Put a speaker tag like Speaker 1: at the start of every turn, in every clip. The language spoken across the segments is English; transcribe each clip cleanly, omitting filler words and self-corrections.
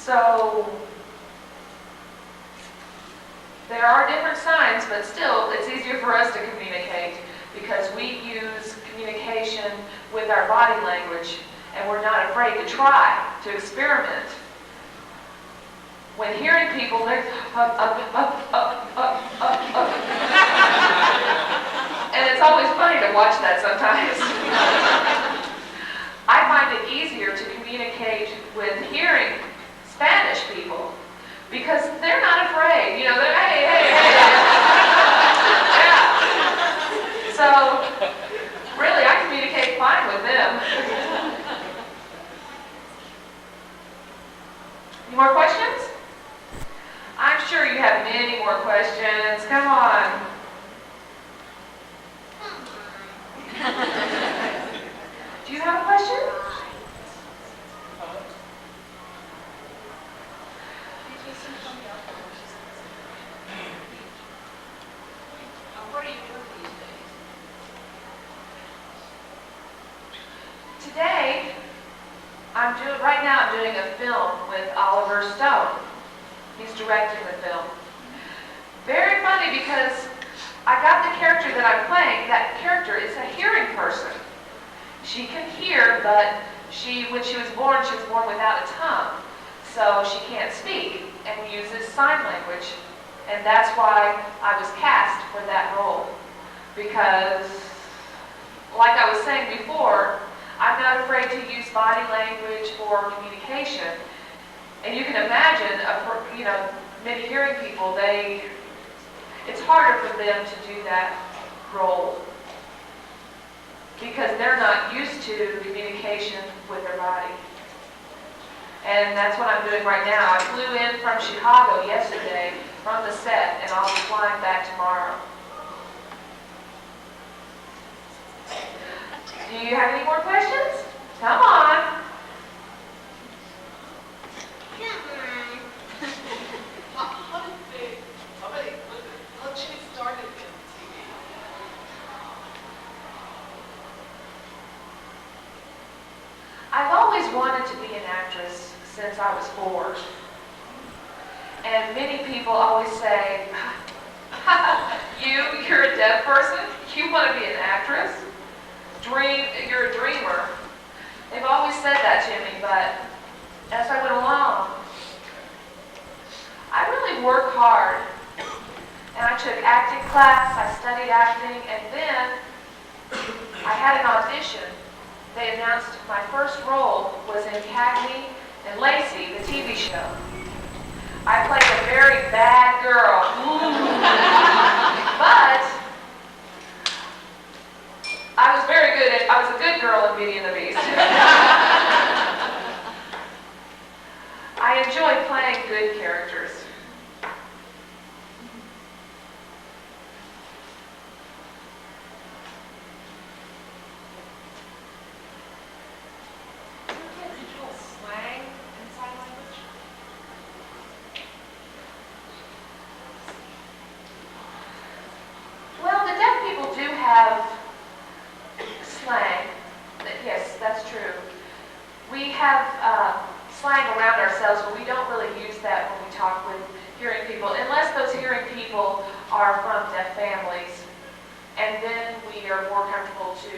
Speaker 1: So there are different signs, but still it's easier for us to communicate because we use communication with our body language and we're not afraid to try, to experiment. When hearing people, they're up. And it's always funny to watch that sometimes. I find it easier to communicate with hearing Spanish people because they're not afraid. You know, they're, hey, hey, hey. Yeah. So, really, I communicate fine with them. Any more questions? I'm sure you have many more questions. Come on. Do you have a question?
Speaker 2: What are you doing these days?
Speaker 1: Today, right now I'm doing a film with Oliver Stone. He's directing the film. Very funny because I got the character that I'm playing. That character is a hearing person. She can hear, but when she was born without a tongue. So she can't speak and uses sign language. And that's why I was cast for that role. Because, like I was saying before, I'm not afraid to use body language for communication. And you can imagine, many hearing people, it's harder for them to do that role because they're not used to communication with their body. And that's what I'm doing right now. I flew in from Chicago yesterday from the set, and I'll be flying back tomorrow. Do you have any more questions? Come on.
Speaker 2: How did you start in TV?
Speaker 1: I've always wanted to be an actress since I was 4. And many people always say, you're a deaf person? You want to be an actress? You're a dreamer. They've always said that to me, but as I went along, I really worked hard. And I took acting class, I studied acting, and then I had an audition. They announced my first role was in Cagney and Lacey, the TV show. I played a very bad girl. But I was a good girl in Beauty and the Beast. I enjoy playing good characters. Have slang. Yes, that's true. We have slang around ourselves, but we don't really use that when we talk with hearing people, unless those hearing people are from deaf families. And then we are more comfortable to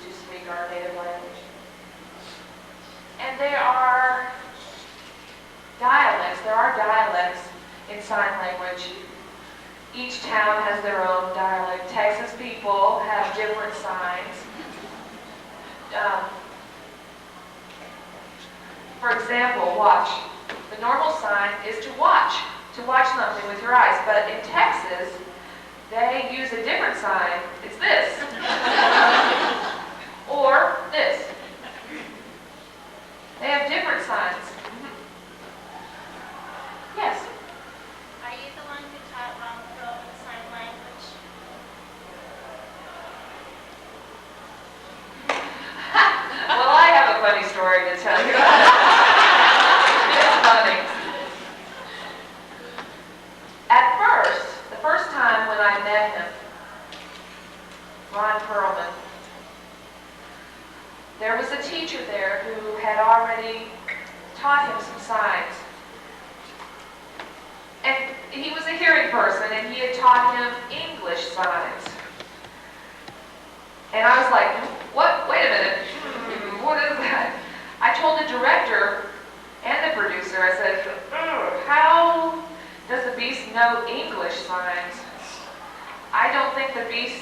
Speaker 1: speak our native language. And there are dialects. There are dialects in sign language. Each town has their own dialect. Texas people have different signs. For example, watch. The normal sign is to watch something with your eyes. But in Texas, they use a different sign. It's this. Or this. They have different signs. Yes?
Speaker 3: Are you the one who taught Ronco sign language?
Speaker 1: Well, I have a funny story to tell you. It's funny. At first, the first time when I met him, Ron Perlman, there was a teacher there who had already taught him some signs. he was a hearing person, and he had taught him English signs. And I was like, what? Wait a minute. What is that? I told the director and the producer, I said, how does the Beast know English signs? I don't think the Beast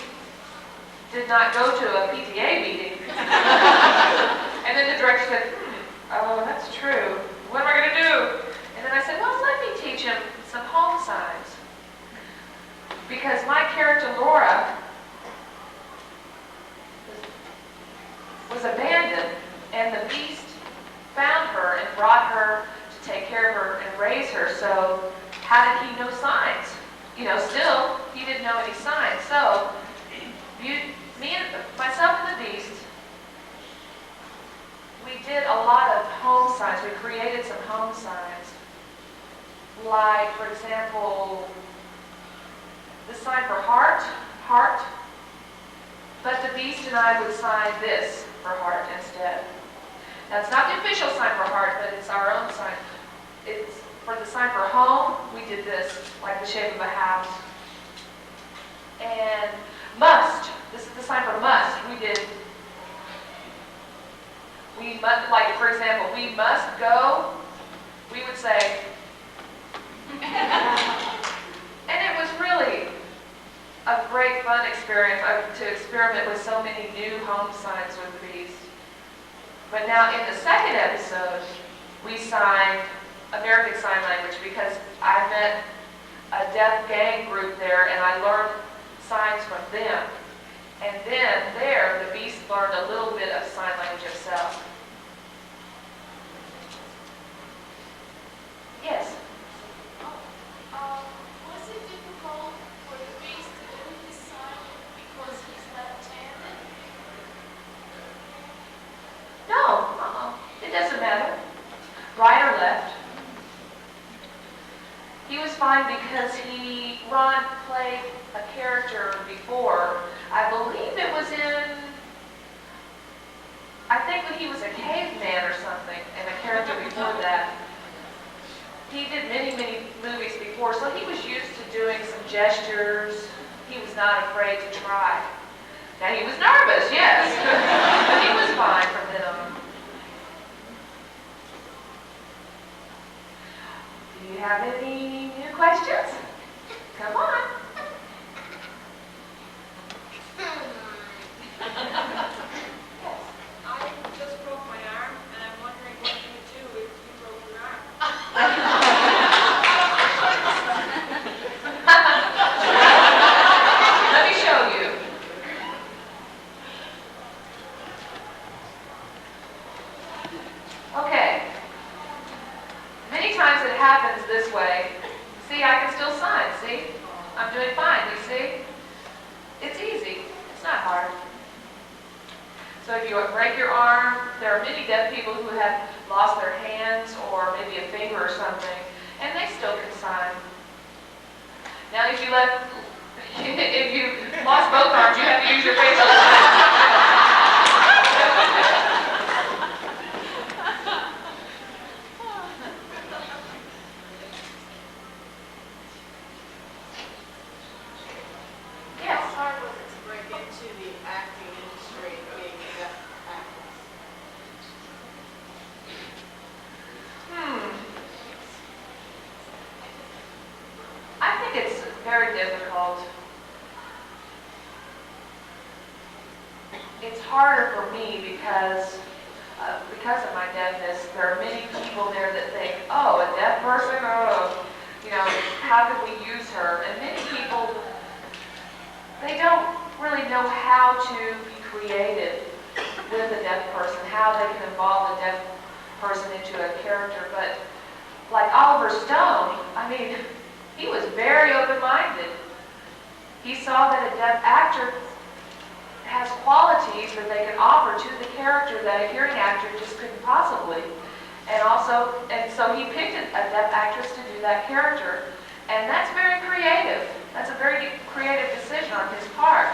Speaker 1: did not go to a PTA meeting. And then the director said, oh, that's true. What am I going to do? And then I said, well, let me teach him some home signs. Because my character, Laura, was abandoned, and the Beast found her and brought her to take care of her and raise her. So how did he know signs? You know, still, he didn't know any signs. So myself and the Beast, we did a lot of home signs. We created some home signs. Like, for example, the sign for heart. But the Beast and I would sign this for heart instead. Now, it's not the official sign for heart, but it's our own sign. It's for the sign for home, we did this, like the shape of a house. And must, this is the sign for must. We must, like, for example, we must go, we would say, and it was really a great fun experience to experiment with so many new home signs with the Beast. But now in the second episode, we signed American Sign Language because I met a deaf gang group there and I learned signs from them. And then there, the Beast learned a little bit of sign language himself. Yes?
Speaker 3: Was it difficult for the Beast to do his sign because he's left-handed?
Speaker 1: No, it doesn't matter. Right or left. He was fine because Ron played a character before. I believe it was I think when he was a caveman or something, and a character before that. He did many, many movies before, so he was used to doing some gestures. He was not afraid to try. Now, he was nervous, yes, but he was fine from then on. Do you have any new questions? Come on. Yes.
Speaker 2: I just broke my arm, and I'm wondering what you would do if you broke your arm.
Speaker 1: Let me show you. Okay. Many times it happens this way. See, I can still sign, see? I'm doing fine, you see? It's easy. It's not hard. So if you break your arm, there are many deaf people who have lost their hands or maybe a finger or something, and they still can sign. Now if you lost both arms, you have to use your facial
Speaker 2: How hard was it to break into the acting industry being a deaf actress?
Speaker 1: I think it's very difficult. It's harder for me because of my deafness. There are many people there that think, oh, a deaf person, oh, how could we use her? And many people, they don't really know how to be creative with a deaf person, how they can involve a deaf person into a character. But like Oliver Stone, he was very open-minded. He saw that a deaf actor has qualities that they can offer to the character that a hearing actor just couldn't possibly. And so he picked a deaf actress to do that character. And that's very creative. That's a very creative decision on his part.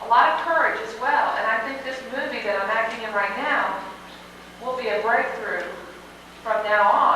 Speaker 1: A lot of courage as well. And I think this movie that I'm acting in right now will be a breakthrough from now on.